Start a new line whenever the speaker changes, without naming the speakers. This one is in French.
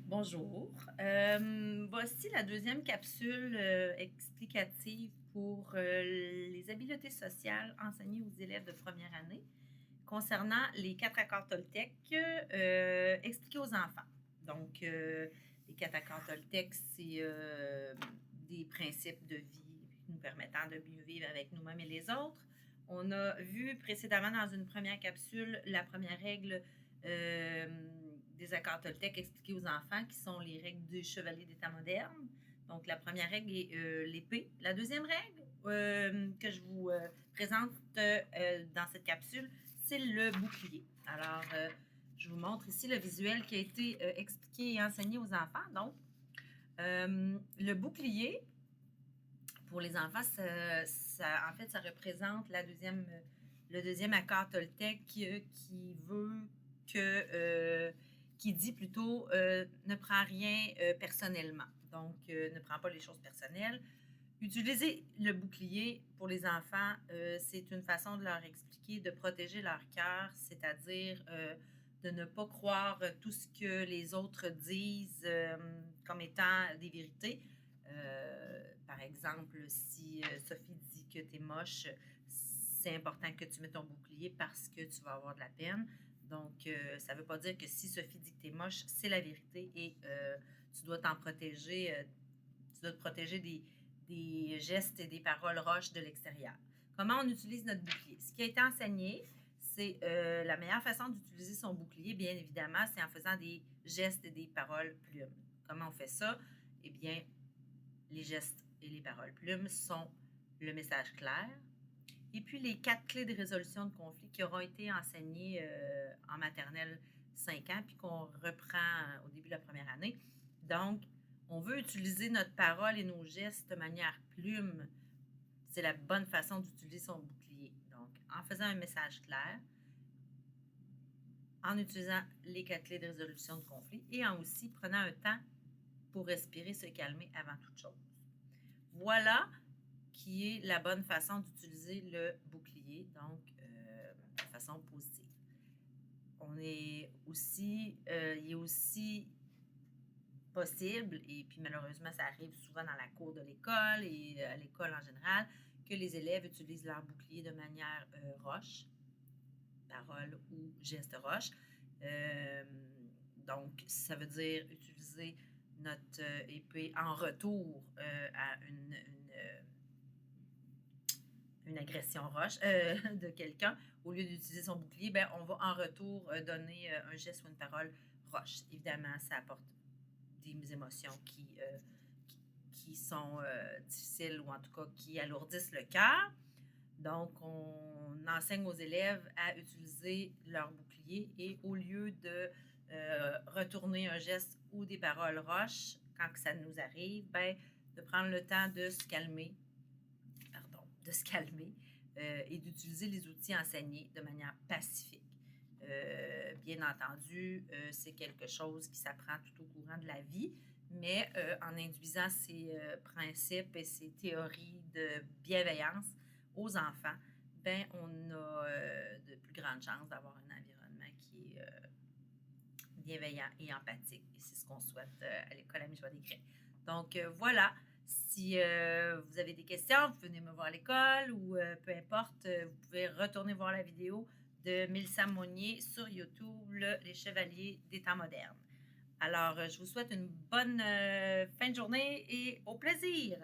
Bonjour. Voici la deuxième capsule explicative pour les habiletés sociales enseignées aux élèves de première année concernant les quatre accords Toltec expliqués aux enfants. Donc, les quatre accords Toltec, c'est des principes de vie nous permettant de mieux vivre avec nous-mêmes et les autres. On a vu précédemment dans une première capsule la première règle des accords Toltec expliqués aux enfants, qui sont les règles du chevalier d'État moderne. Donc, la première règle est l'épée. La deuxième règle que je vous présente dans cette capsule, c'est le bouclier. Alors, je vous montre ici le visuel qui a été expliqué et enseigné aux enfants. Donc, le bouclier, pour les enfants, en fait, ça représente le deuxième accord Toltec qui veut qui dit plutôt ne prends rien personnellement. Donc, ne prends pas les choses personnelles. Utiliser le bouclier pour les enfants, c'est une façon de leur expliquer, de protéger leur cœur, c'est-à-dire de ne pas croire tout ce que les autres disent comme étant des vérités. Par exemple, si Sophie dit que tu es moche, c'est important que tu mettes ton bouclier parce que tu vas avoir de la peine. Donc, ça ne veut pas dire que si Sophie dit que tu es moche, c'est la vérité et tu dois t'en protéger. Tu dois te protéger des gestes et des paroles roches de l'extérieur. Comment on utilise notre bouclier? Ce qui a été enseigné, c'est la meilleure façon d'utiliser son bouclier, bien évidemment, c'est en faisant des gestes et des paroles plumes. Comment on fait ça? Eh bien, les gestes et les paroles plumes sont le message clair, et puis les 4 clés de résolution de conflit qui auront été enseignées en maternelle 5 ans, puis qu'on reprend au début de la première année. Donc, on veut utiliser notre parole et nos gestes de manière plume. C'est la bonne façon d'utiliser son bouclier. Donc, en faisant un message clair, en utilisant les 4 clés de résolution de conflit et en aussi prenant un temps pour respirer, se calmer avant toute chose. Voilà qui est la bonne façon d'utiliser le bouclier, donc de façon positive. Il est aussi possible, et puis malheureusement, ça arrive souvent dans la cour de l'école et à l'école en général, que les élèves utilisent leur bouclier de manière roche, parole ou geste roche. Donc, ça veut dire utiliser notre épée en retour à une agression roche de quelqu'un. Au lieu d'utiliser son bouclier, ben, on va en retour donner un geste ou une parole roche. Évidemment, ça apporte des émotions qui sont difficiles ou en tout cas qui alourdissent le cœur. Donc, on enseigne aux élèves à utiliser leur bouclier et au lieu de retourner un geste ou des paroles roches quand ça nous arrive, ben, de prendre le temps de se calmer, et d'utiliser les outils enseignés de manière pacifique. Bien entendu, c'est quelque chose qui s'apprend tout au courant de la vie, mais en induisant ces principes et ces théories de bienveillance aux enfants, ben, on a de plus grandes chances d'avoir un environnement qui est bienveillant et empathique. Et c'est ce qu'on souhaite à l'école Amis Joie des Grès. Donc, voilà. Si vous avez des questions, vous venez me voir à l'école ou peu importe, vous pouvez retourner voir la vidéo de Mélissa Monnier sur YouTube, Les Chevaliers des temps modernes. Alors, je vous souhaite une bonne fin de journée et au plaisir!